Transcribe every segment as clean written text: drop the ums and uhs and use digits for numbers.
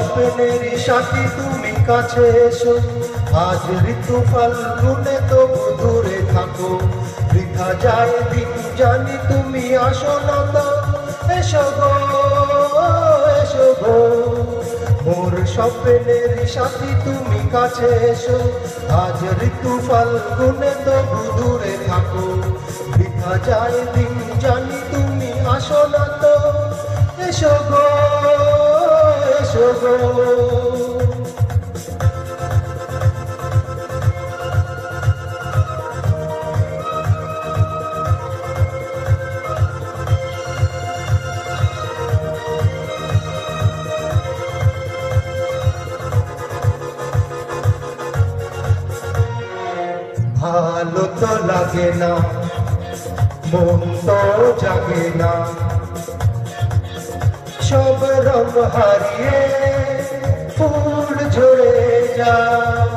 স্বপ্নেরই সাথী তুমি কাছে এসো, আজ ঋতু ফাল্গুনে তবু দূরে থাকো, বৃথা যায় দিন জানি তুমি আসো না তো, এসো গো এসো গো। মোর স্বপ্নেরই সাথী তুমি কাছে এসো, আজ ঋতু ফাল্গুনে তবু দূরে থাকো, বৃথা যায় দিন জানি তুমি আসো না তো, এসো গো এসো গো। ভালো তো লাগে না, মন তো জাগে না, সব রং হারিয়ে ফুল ঝরে যায়।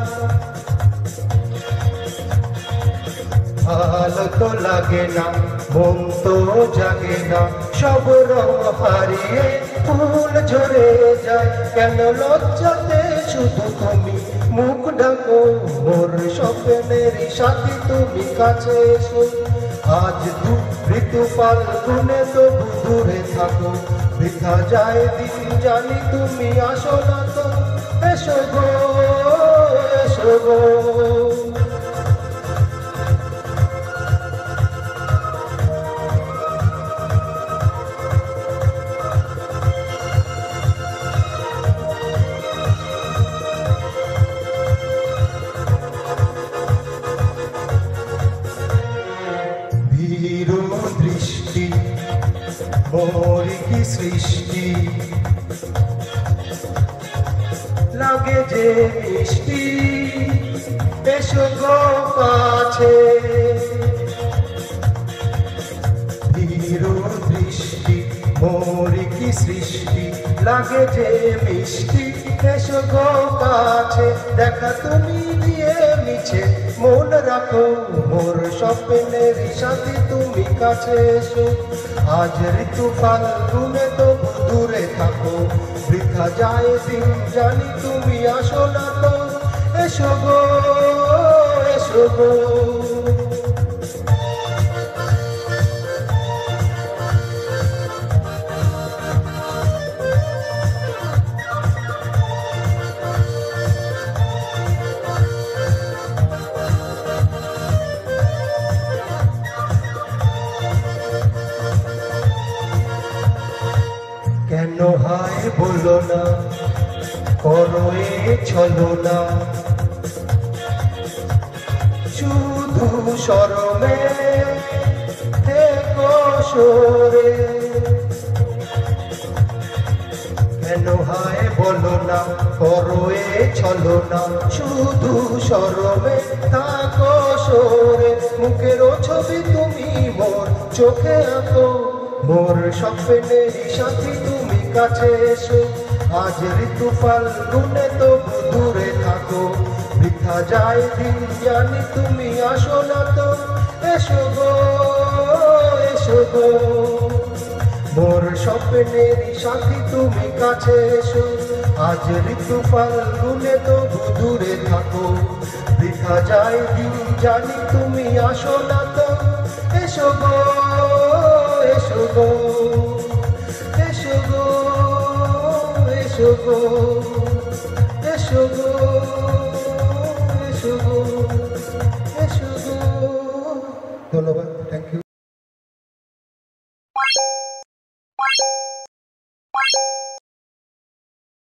ভালো তো লাগে না, মন তো জাগে না, সব রং হারিয়ে ফুল ঝরে যায়। কেন লজ্জাতে শুধু তুমি মুখ ঢাকো, মোর স্বপ্নেরই সাথী তুমি কাছে এসো, আজ ঋতু ফাল্গুনে তবু দূরে থাকো, বৃথা যায় দিন জানি তুমি আসো না তো, এসো গো এসো গো। দৃষ্টি মোর কি সৃষ্টি, লাগে যে মিষ্টি, এসো গো কাছে। ধীর দৃষ্টি মোর কি সৃষ্টি, লাগে যে মিষ্টি, এসো গো কাছে। দেখা তুমি দিয়ে মিছে মন রাখো, মোর স্বপ্নেরই সাথী তুমি কাছে এসো, আজ ঋতু ফাল্গুনে তবু দূরে থাকো, বৃথা যায় দিন জানি তুমি আসো না তো, এসো গো এসো গো। কেন হায় বলো না, করো এ ছলনা, শুধু শরমে থেকো সরে। কেন হায় বলো না, করো এ ছলনা, শুধু শরমে থাকো সরে। মুখের ছবি তুমি মোর চোখে আঁকো, মোর স্বপ্নেরই সাথী তুমি কাছে এসো, আজ ঋতু ফাল্গুনে তবু দূরে থাকো, বৃথা যায় দিন জানি তুমি আসো না তো, এসো গো এসো গো। মোর স্বপ্নেরই সাথী তুমি কাছে এসো, আজ ঋতু ফাল্গুনে তবু দূরে থাকো, বৃথা যায় দিন জানি তুমি আসো না তো, এসো গো এসো গো এসো গো এসো গো এসো গো এসো গো এসো গো। ধন্যবাদ, থ্যাংক ইউ।